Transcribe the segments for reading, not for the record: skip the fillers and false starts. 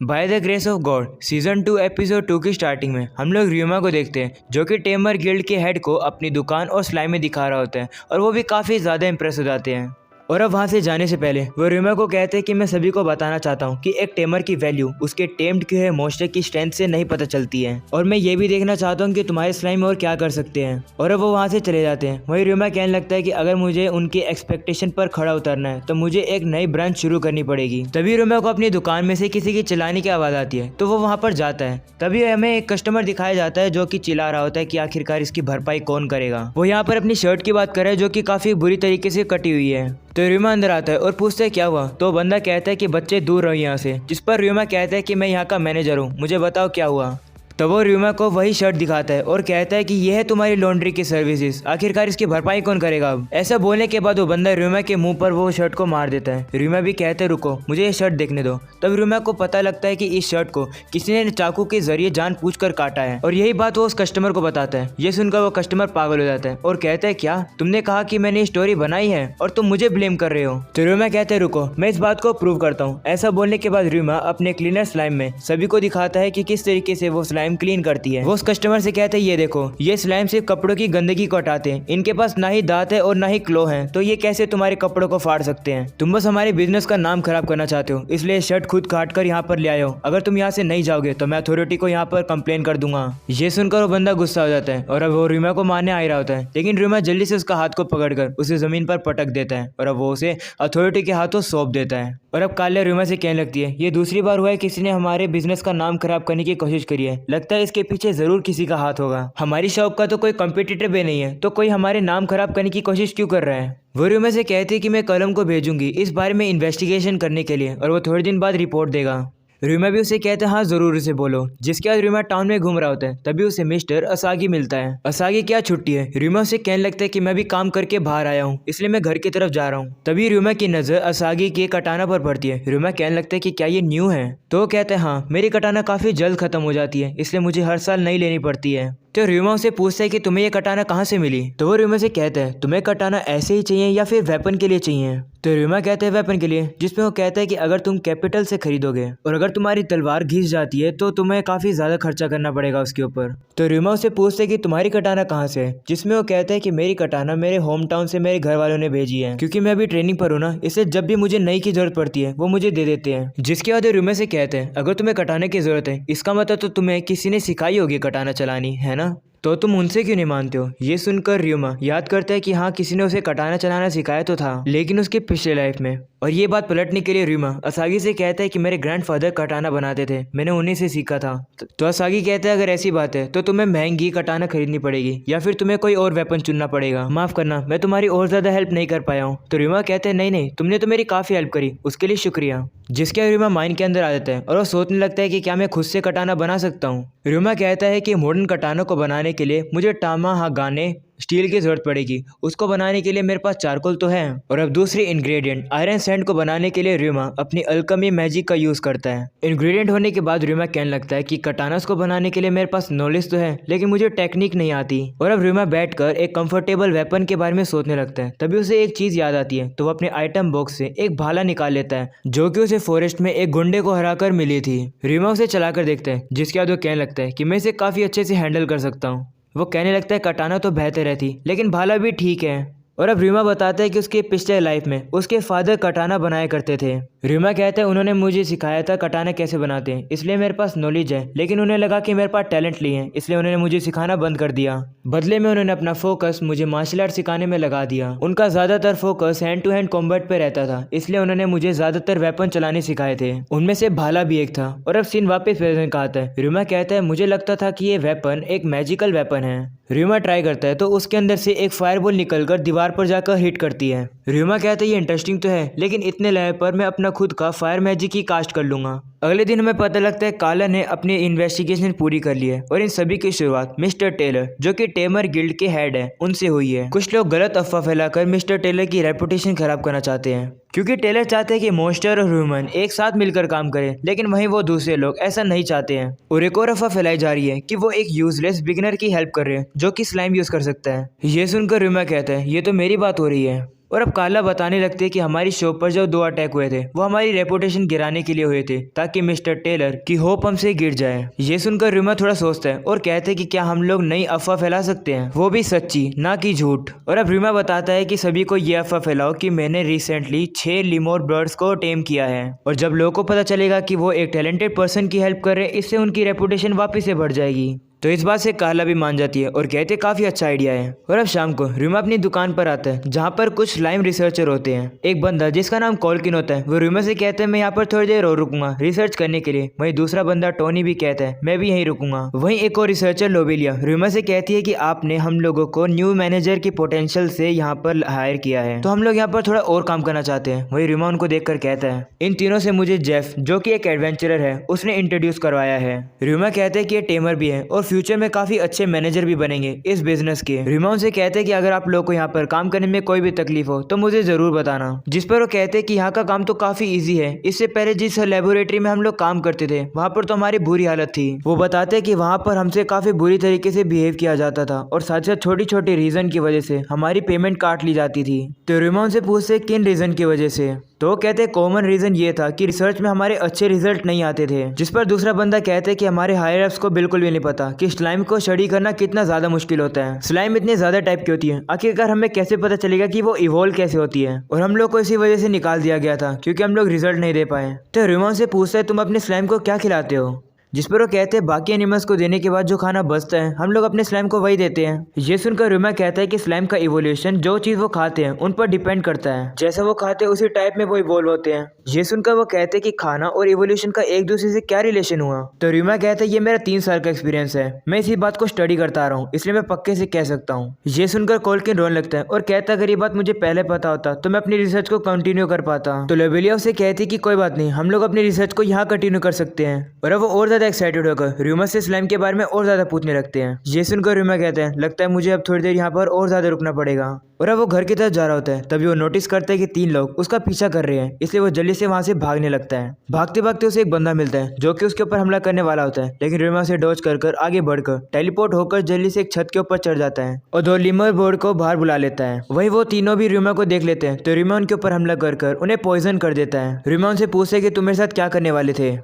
By the grace of God season 2 episode 2 की starting में हम लोग रियोमा को देखते हैं जो कि टेमर गिल्ड के हेड को अपनी दुकान और स्लाइम में दिखा रहा होता है और वो भी काफ़ी ज़्यादा इंप्रेस हो जाते हैं। और अब वहाँ से जाने से पहले वो रियोमा को कहते हैं कि मैं सभी को बताना चाहता हूँ कि एक टेमर की वैल्यू उसके टेम्ड किए हुए मॉन्स्टर की स्ट्रेंथ से नहीं पता चलती है और मैं ये भी देखना चाहता हूँ कि तुम्हारे स्लाइम और क्या कर सकते हैं। और अब वो वहाँ से चले जाते हैं। वही रियोमा कहने लगता है कि अगर मुझे उनकी एक्सपेक्टेशन पर खड़ा उतरना है तो मुझे एक नई ब्रांच शुरू करनी पड़ेगी। तभी रियोमा को अपनी दुकान में से किसी की चिल्लाने की आवाज़ आती है तो वो वहाँ पर जाता है। तभी हमें एक कस्टमर दिखाया जाता है जो कि चिल्ला रहा होता है कि आखिरकार इसकी भरपाई कौन करेगा। वो यहाँ पर अपनी शर्ट की बात कर रहा है जो कि काफ़ी बुरी तरीके से कटी हुई है। तो रियोमा अंदर आता है और पूछता है क्या हुआ। तो बंदा कहता है कि बच्चे दूर रहो यहाँ से, जिस पर रियोमा कहता है कि मैं यहाँ का मैनेजर हूँ, मुझे बताओ क्या हुआ। तो वो रियोमा को वही शर्ट दिखाता है और कहता है कि यह है तुम्हारी लॉन्ड्री की सर्विसेज, आखिरकार इसकी भरपाई कौन करेगा अब। ऐसा बोलने के बाद वो बंदा रियोमा के मुंह पर वो शर्ट को मार देता है। रियोमा भी कहते हैं रुको मुझे ये शर्ट देखने दो। तब रियोमा को पता लगता है कि इस शर्ट को किसी ने चाकू के जरिए जानबूझकर काटा है और यही बात वो उस कस्टमर को बताता है। ये सुनकर वो कस्टमर पागल हो जाता है और कहता है क्या तुमने कहा कि मैंने स्टोरी बनाई है और तुम मुझे ब्लेम कर रहे हो। तो रियोमा कहते हैं रुको मैं इस बात को प्रूव करता हूँ। ऐसा बोलने के बाद रियोमा अपने क्लीनर स्लाइम में सभी को दिखाता है कि किस तरीके से वो स्लाइम क्लीन करती है। वो उस कस्टमर से कहते हैं ये देखो ये स्लाइम सिर्फ कपड़ों की गंदगी को हटाते हैं, इनके पास ना ही दांत है और ना ही क्लो हैं, तो ये कैसे तुम्हारे कपड़ों को फाड़ सकते हैं। तुम बस हमारे बिजनेस का नाम खराब करना चाहते हो इसलिए शर्ट खुद काट कर यहाँ पर ले आए हो। अगर तुम यहाँ से नहीं जाओगे तो मैं अथॉरिटी को यहाँ पर कंप्लेन कर दूंगा। ये सुनकर वो बंदा गुस्सा हो जाता है और अब वो रियोमा को मारने आ रहा होता है, लेकिन रियोमा जल्दी से उसका हाथ को पकड़कर उसे जमीन पर पटक देता है और अब वो उसे अथॉरिटी के हाथों सौंप देता है। और अब काल्या रियोमा से कहने लगती है ये दूसरी बार हुआ है किसी ने हमारे बिजनेस का नाम खराब करने की कोशिश करी है, लगता है इसके पीछे जरूर किसी का हाथ होगा। हमारी शॉप का तो कोई कॉम्पिटिटर भी नहीं है तो कोई हमारे नाम खराब करने की कोशिश क्यों कर रहा है। वो रियोमा से कहती है कि मैं कलम को भेजूंगी इस बारे में इन्वेस्टिगेशन करने के लिए और वो थोड़े दिन बाद रिपोर्ट देगा। रियोमा भी उसे कहते हैं हाँ जरूर उसे बोलो। जिसके बाद रियोमा टाउन में घूम रहा होता है तभी उसे मिस्टर असागी मिलता है। असागी क्या छुट्टी है। रियोमा उसे कहने लगता है कि मैं भी काम करके बाहर आया हूँ इसलिए मैं घर की तरफ जा रहा हूँ। तभी रियोमा की नजर असागी के कटाना पर पड़ती है। रियोमा कहने लगता है कि क्या ये न्यू है। तो वो कहते हैं हाँ मेरी कटाना काफी जल्द खत्म हो जाती है इसलिए मुझे हर साल नई लेनी पड़ती है। तो रियोमा उसे पूछता है कि तुम्हें ये कटाना कहाँ से मिली। तो वो रियोमा से कहता है तुम्हें कटाना ऐसे ही चाहिए या फिर वेपन के लिए चाहिए। तो रियोमा कहते हैं वेपन के लिए, जिसमें वो कहता है कि अगर तुम कैपिटल से खरीदोगे और अगर तुम्हारी तलवार घिस जाती है तो तुम्हें काफी ज्यादा खर्चा करना पड़ेगा उसके ऊपर। तो रियोमा उसे पूछते है कि तुम्हारी कटाना कहाँ से है, जिसमें वो कहता है कि मेरी कटाना मेरे होम टाउन से मेरे घर वालों ने भेजी है, क्योंकि मैं अभी ट्रेनिंग पर हूँ ना इसलिए जब भी मुझे नई की जरूरत पड़ती है वो मुझे दे देते हैं। जिसके बाद रियोमा से कहते हैं अगर तुम्हें कटाने की जरूरत है इसका मतलब तो तुम्हें किसी ने सिखाई होगी कटाना चलानी, है ना। तो तुम उनसे क्यों नहीं मानते हो। ये सुनकर रियोमा याद करता है कि हाँ किसी ने उसे कटाना चलाना सिखाया तो था, लेकिन उसके पिछले लाइफ में। और ये बात पलटने के लिए रियोमा असागी से कहता है कि मेरे ग्रैंडफादर कटाना बनाते थे, मैंने उन्हीं से सीखा था। तो असागी कहता है अगर ऐसी बात है तो तुम्हें महंगी कटाना खरीदनी पड़ेगी या फिर तुम्हें कोई और वेपन चुनना पड़ेगा। माफ करना मैं तुम्हारी और ज्यादा हेल्प नहीं कर पाया हूँ। तो रियोमा कहते हैं नहीं नहीं तुमने तो मेरी काफी हेल्प करी, उसके लिए शुक्रिया। जिसके रियोमा माइंड के अंदर आ जाता है और वो सोचने लगता है कि क्या मैं खुद से कटाना बना सकता हूँ। रियोमा कहता है कि मॉडर्न कटानों को बनाने के लिए मुझे टामाहागाने स्टील की जरूरत पड़ेगी, उसको बनाने के लिए मेरे पास चारकोल तो है। और अब दूसरी इंग्रेडिएंट आयरन सैंड को बनाने के लिए रियोमा अपनी अल्केमी मैजिक का यूज करता है। इंग्रेडिएंट होने के बाद रियोमा कहने लगता है कि कटानास को बनाने के लिए मेरे पास नॉलेज तो है लेकिन मुझे टेक्निक नहीं आती। और अब रियोमा बैठकर एक कंफर्टेबल वेपन के बारे में सोचने लगता है। तभी उसे एक चीज याद आती है तो वो अपने आइटम बॉक्स से एक भाला निकाल लेता है जो कि उसे फॉरेस्ट में एक गुंडे को हराकर मिली थी। रियोमा उसे चलाकर देखता है जिसके बाद वो कहने लगता है कि मैं इसे काफी अच्छे से हैंडल कर सकता हूँ। वो कहने लगता है कटाना तो बेहतर है थी लेकिन भाला भी ठीक है। और अब रियोमा बताता है कि उसके पिछले लाइफ में उसके फादर कटाना बनाया करते थे। रियोमा कहता है उन्होंने मुझे सिखाया था कटाना कैसे बनाते हैं इसलिए मेरे पास नॉलेज है, लेकिन उन्हें लगा कि मेरे पास टैलेंट नहीं है इसलिए उन्होंने मुझे सिखाना बंद कर दिया। बदले में उन्होंने अपना फोकस मुझे मार्शल आर्ट सिखाने में लगा दिया। उनका ज्यादातर focus hand to hand combat पे रहता था इसलिए उन्होंने मुझे ज्यादातर वेपन चलाने सिखाए थे, उनमें से भाला भी एक था। और अब सीन वापस प्रेजेंट का आता है। रियोमा कहता है मुझे लगता था कि ये वेपन एक मैजिकल वेपन है। रियोमा ट्राई करता है तो उसके अंदर से एक फायरबॉल निकलकर दीवार पर जाकर हिट करती है। रियोमा कहता है ये इंटरेस्टिंग तो है लेकिन इतने लेवल पर मैं अपना खुद का फायर मैजिक ही कास्ट कर लूंगा। अगले दिन हमें पता लगता है काला ने अपनी इन्वेस्टिगेशन पूरी कर ली है और इन सभी की शुरुआत मिस्टर टेलर जो कि टेमर गिल्ड के हेड है उनसे हुई है। कुछ लोग गलत अफवाह फैलाकर मिस्टर टेलर की रेपुटेशन खराब करना चाहते हैं क्योंकि टेलर चाहते हैं कि मॉन्स्टर और ह्यूमन एक साथ मिलकर काम करें, लेकिन वहीं वो दूसरे लोग ऐसा नहीं चाहते हैं। और एक और अफवाह फैलाई जा रही है कि वो एक यूजलेस बिगिनर की हेल्प कर रहे हैं जो कि स्लाइम यूज कर सकता है। ये सुनकर रियोमा कहता है ये तो मेरी बात हो रही है। और अब कार्ला बताने लगते हैं कि हमारी शॉप पर जो 2 अटैक हुए थे वो हमारी रेपुटेशन गिराने के लिए हुए थे, ताकि मिस्टर टेलर की होप हमसे गिर जाए। ये सुनकर र्यूमा थोड़ा सोचता है और कहते हैं कि क्या हम लोग नई अफवाह फैला सकते हैं, वो भी सच्ची, ना कि झूठ। और अब र्यूमा बताता है कि सभी को ये अफवाह फैलाओ कि मैंने रिसेंटली 6 लिमोर बर्ड्स को टेम किया है, और जब लोगों को पता चलेगा कि वो एक टैलेंटेड पर्सन की हेल्प कर रहे हैं, इससे उनकी रेपुटेशन वापस से बढ़ जाएगी। तो इस बात से कार्ला भी मान जाती है और कहते काफी अच्छा आइडिया है। और अब शाम को र्यूमा अपनी दुकान पर आता है, जहाँ पर कुछ स्लाइम रिसर्चर होते हैं। एक बंदा जिसका नाम कॉल्किन होता है वो र्यूमा से कहता है मैं यहाँ पर थोड़ी देर और रुकूंगा रिसर्च करने के लिए। वहीं दूसरा बंदा टोनी भी कहता है मैं भी यहीं रुकूंगा। वहीं एक और रिसर्चर लोबेलिया र्यूमा से कहती है कि आपने हम लोगों को न्यू मैनेजर की पोटेंशियल से यहाँ पर हायर किया है, तो हम लोग यहाँ पर थोड़ा और काम करना चाहते हैं। वही र्यूमा उनको देखकर कहता है इन तीनों से मुझे जेफ, जो कि एक एडवेंचरर है, उसने इंट्रोड्यूस करवाया है। र्यूमा कहते हैं कि ये टेमर भी है और फ्यूचर में काफी अच्छे मैनेजर भी बनेंगे इस बिजनेस के। र्यूमा उनसे कहते हैं कि अगर आप लोग को यहाँ पर काम करने में कोई भी तकलीफ हो तो मुझे जरूर बताना। जिस पर वो कहते हैं कि यहाँ का काम तो काफी इजी है, इससे पहले जिस लेबोरेटरी में हम लोग काम करते थे वहाँ पर तो हमारी बुरी हालत थी। वो बताते हैं कि वहाँ पर हमसे काफी बुरी तरीके से बिहेव किया जाता था और साथ साथ छोटी छोटी रीजन की वजह से हमारी पेमेंट काट ली जाती थी। तो र्यूमा उनसे पूछते किन रीजन की वजह से, तो कहते हैं कॉमन रीजन ये था कि रिसर्च में हमारे अच्छे रिजल्ट नहीं आते थे। जिस पर दूसरा बंदा कहते हैं कि हमारे हायर अप्स को बिल्कुल भी नहीं पता कि स्लाइम को स्टडी करना कितना ज्यादा मुश्किल होता है। स्लाइम इतने ज्यादा टाइप की होती है, आखिरकार हमें कैसे पता चलेगा कि वो इवॉल्व कैसे होती है। और हम लोग को इसी वजह से निकाल दिया गया था क्योंकि हम लोग रिजल्ट नहीं दे पाए। तो र्यूमा से पूछता है तुम अपने स्लाइम को क्या खिलाते हो, जिस पर वो कहते हैं बाकी एनिमल्स को देने के बाद जो खाना बचता है हम लोग अपने स्लाइम को वही देते हैं। ये सुनकर र्यूमा कहता है कि स्लाइम का इवोल्यूशन जो चीज वो खाते हैं उन पर डिपेंड करता है, जैसा वो खाते हैं उसी टाइप में वो इवोल्व होते हैं। ये सुनकर वो कहते हैं कि खाना और इवोल्यूशन का एक दूसरे से क्या रिलेशन हुआ। तो र्यूमा कहता है ये मेरा 3 साल का एक्सपीरियंस है, मैं इसी बात को स्टडी करता आ रहा हूँ, इसलिए मैं पक्के से कह सकता हूँ। ये सुनकर कॉल्किन रोने लगता है और कहता है अगर ये बात मुझे पहले पता होता तो मैं अपनी रिसर्च को कंटिन्यू कर पाता। तो लोबेलिया उसे कहती है कि कोई बात नहीं, हम लोग अपनी रिसर्च को यहाँ कंटिन्यू कर सकते हैं। और अब वो और ज्यादा एक्साइटेड होकर र्यूमा से स्लाइम के बारे में और ज्यादा पूछने लगते हैं। ये सुनकर र्यूमा कहते हैं लगता है मुझे अब थोड़ी देर यहाँ पर और ज्यादा रुकना पड़ेगा। और अब वो घर की तरफ जा रहा होता है, तभी वो नोटिस करता है कि 3 लोग उसका पीछा कर रहे हैं, इसलिए वो जल्दी से वहां से भागने लगता है। भागते भागते उसे एक बंदा मिलता है जो कि उसके ऊपर हमला करने वाला होता है, लेकिन र्यूमा से डॉज कर आगे बढ़कर टेलीपोर्ट होकर जल्दी से एक छत के ऊपर चढ़ जाता है और 2 लिमर बोर्ड को बाहर बुला लेता है। वही वो तीनों भी र्यूमा को देख लेते हैं, तो र्यूमा उनके ऊपर हमला कर उन्हें पॉइजन कर देता है। र्यूमा उनसे पूछते है कि तुम मेरे साथ क्या करने वाले थे।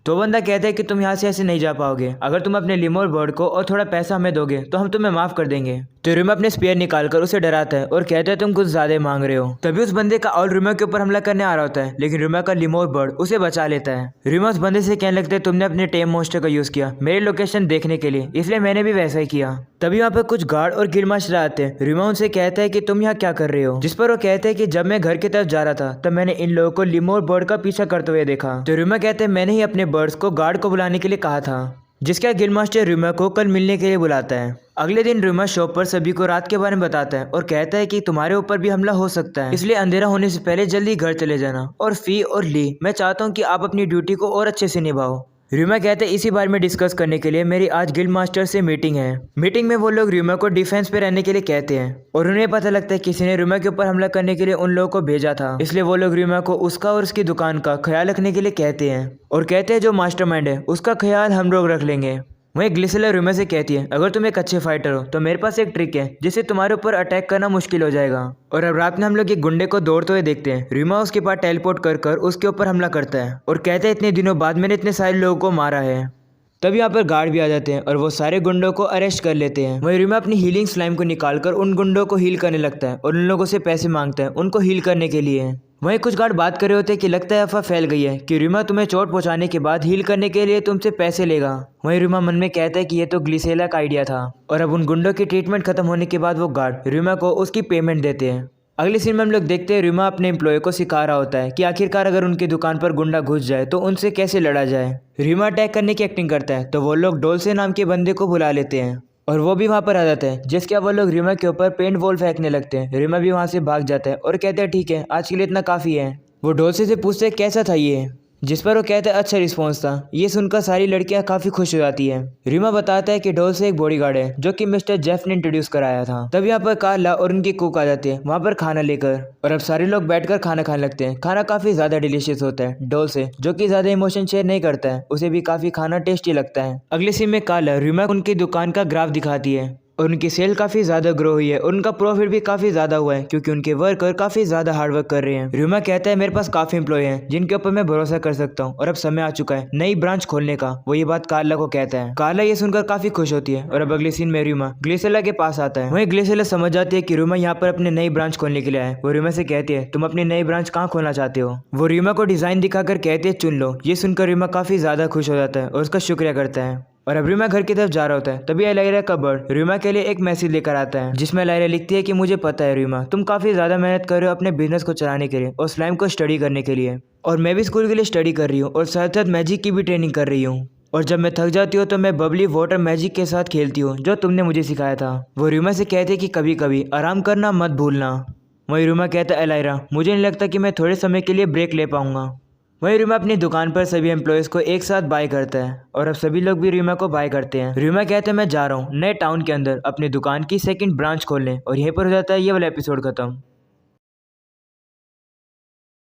तो बंदा कहता है कि तुम यहाँ से ऐसे नहीं जा पाओगे, अगर तुम अपने लिमोर बर्ड को और थोड़ा पैसा हमें दोगे तो हम तुम्हें माफ कर देंगे। तो र्यूमा अपने स्पेयर निकालकर उसे डराता है और कहता है तुम कुछ ज्यादा मांग रहे हो। तभी उस बंदे का और र्यूमा के ऊपर हमला करने आ रहा होता है, लेकिन र्यूमा का लिमोर बर्ड उसे बचा लेता है। र्यूमा उस बंदे से कहने लगता है तुमने अपने टेम मॉन्स्टर का यूज किया मेरी लोकेशन देखने के लिए, इसलिए मैंने भी वैसा ही किया। तभी वहाँ पर कुछ गार्ड और गिलमास्टर आते हैं। र्यूमा उनसे कहता है कि तुम यहाँ क्या कर रहे हो, जिस पर वो कहते हैं कि जब मैं घर की तरफ जा रहा था तब मैंने इन लोगों को लिमोर बर्ड का पीछा करते हुए देखा। तो र्यूमा कहते हैं मैंने ही अपने बर्ड्स को गार्ड को बुलाने के लिए कहा था, जिसका गिलमास्टर र्यूमा को कल मिलने के लिए बुलाता है। अगले दिन र्यूमा शॉप पर सभी को रात के बारे में बताता है और कहता है कि तुम्हारे ऊपर भी हमला हो सकता है, इसलिए अंधेरा होने से पहले जल्दी घर चले जाना। और फी और ली, मैं चाहता हूँ कि आप अपनी ड्यूटी को और अच्छे से निभाओ। र्यूमा कहते हैं इसी बारे में डिस्कस करने के लिए मेरी आज गिल्ड मास्टर से मीटिंग है। मीटिंग में वो लोग र्यूमा को डिफेंस पे रहने के लिए कहते हैं और उन्हें पता लगता है किसी ने र्यूमा के ऊपर हमला करने के लिए उन लोगों को भेजा था, इसलिए वो लोग र्यूमा को उसका और उसकी दुकान का ख्याल रखने के लिए कहते हैं और कहते हैं जो मास्टरमाइंड है उसका ख्याल हम लोग रख लेंगे। वहीं ग्लिसेला र्यूमा से कहती है अगर तुम एक अच्छे फाइटर हो तो मेरे पास एक ट्रिक है जिससे तुम्हारे ऊपर अटैक करना मुश्किल हो जाएगा। और अब रात में हम लोग एक गुंडे को दौड़ते हुए देखते हैं। र्यूमा उसके पास टेलीपोर्ट कर उसके ऊपर हमला करता है और कहते हैं इतने दिनों बाद मैंने इतने सारे लोगों को मारा है। तब यहाँ पर गार्ड भी आ जाते हैं और वो सारे गुंडों को अरेस्ट कर लेते हैं। वहीं र्यूमा अपनी हीलिंग स्लाइम को निकालकर उन गुंडों को हील करने लगता है और उन लोगों से पैसे मांगता है उनको हील करने के लिए। वहीं कुछ गार्ड बात कर रहे होते हैं कि लगता है अफवाह फैल गई है कि र्यूमा तुम्हें चोट पहुंचाने के बाद हील करने के लिए तुमसे पैसे लेगा। वहीं र्यूमा मन में कहता है कि ये तो ग्लिसेला का आइडिया था। और अब उन गुंडों की ट्रीटमेंट खत्म होने के बाद वो गार्ड र्यूमा को उसकी पेमेंट देते हैं। अगले सीन में हम लोग देखते हैं र्यूमा अपने एम्प्लॉय को सिखा रहा होता है कि आखिरकार अगर उनकी दुकान पर गुंडा घुस जाए तो उनसे कैसे लड़ा जाए। र्यूमा अटैक करने की एक्टिंग करता है तो वो लोग डोल्से नाम के बंदे को बुला लेते हैं और वो भी वहाँ पर आ जाता है, जिसके वो लोग र्यूमा के ऊपर पेंट बॉल फेंकने लगते हैं। र्यूमा भी वहाँ से भाग जाता है और कहते हैं ठीक है आज के लिए इतना काफ़ी है। वो डोल्से से पूछते हैं कैसा था ये, जिस पर वो कहते हैं अच्छा रिस्पॉन्स था। ये सुनकर सारी लड़कियां काफी खुश हो जाती है। र्यूमा बताता है कि डोल्से एक बॉडीगार्ड है जो कि मिस्टर जेफ ने इंट्रोड्यूस कराया था। तब यहाँ पर कार्ला और उनकी कुक आ जाती है वहाँ पर खाना लेकर और अब सारे लोग बैठकर खाना खाने लगते हैं। खाना काफी ज्यादा डिलीशियस होता है। डोल्से जो कि ज्यादा इमोशन शेयर नहीं करता है उसे भी काफी खाना टेस्टी लगता है। अगले सीन में कार्ला र्यूमा उनकी दुकान का ग्राफ दिखाती है और उनकी सेल काफ़ी ज़्यादा ग्रो हुई है और उनका प्रॉफिट भी काफ़ी ज़्यादा हुआ है क्योंकि उनके वर्कर काफ़ी ज़्यादा हार्डवर्क कर रहे हैं। र्यूमा कहता है मेरे पास काफ़ी एम्प्लॉय हैं जिनके ऊपर मैं भरोसा कर सकता हूँ और अब समय आ चुका है नई ब्रांच खोलने का। वो ये बात कार्ला को कहता है। कार्ला ये सुनकर काफ़ी खुश होती है और अब अगले सीन में र्यूमा ग्लिसेला के पास आता है। वहीं ग्लिसेला समझ जाती है कि र्यूमा यहाँ पर अपनी नई ब्रांच खोलने के लिए आए। वो र्यूमा से कहती है तुम अपनी नई ब्रांच कहाँ खोलना चाहते हो। वो र्यूमा को डिज़ाइन दिखाकर कहती है चुन लो। ये सुनकर र्यूमा काफ़ी ज़्यादा खुश हो जाता है और उसका शुक्रिया करता है। और अब र्यूमा घर की तरफ जा रहा होता है तभी एलाइरा का बर्ड र्यूमा के लिए एक मैसेज लेकर आता है जिसमें एलाइरा लिखती है कि मुझे पता है र्यूमा तुम काफ़ी ज़्यादा मेहनत कर रहे हो अपने बिजनेस को चलाने के लिए और स्लाइम को स्टडी करने के लिए, और मैं भी स्कूल के लिए स्टडी कर रही हूँ और साथ साथ मैजिक की भी ट्रेनिंग कर रही हूँ। और जब मैं थक जाती हूँ तो मैं बबली वाटर मैजिक के साथ खेलती हूँ जो तुमने मुझे सिखाया था। वो र्यूमा से कहते हैं कि कभी कभी आराम करना मत भूलना। वही र्यूमा कहता है एलाइरा मुझे नहीं लगता कि मैं थोड़े समय के लिए ब्रेक ले पाऊंगा। वहीं र्यूमा अपनी दुकान पर सभी एम्प्लॉयज़ को एक साथ बाय करता है और अब सभी लोग भी र्यूमा को बाय करते हैं। र्यूमा कहते हैं मैं जा रहा हूँ नए टाउन के अंदर अपनी दुकान की सेकंड ब्रांच खोलने, और यहीं पर हो जाता है ये वाला एपिसोड खत्म।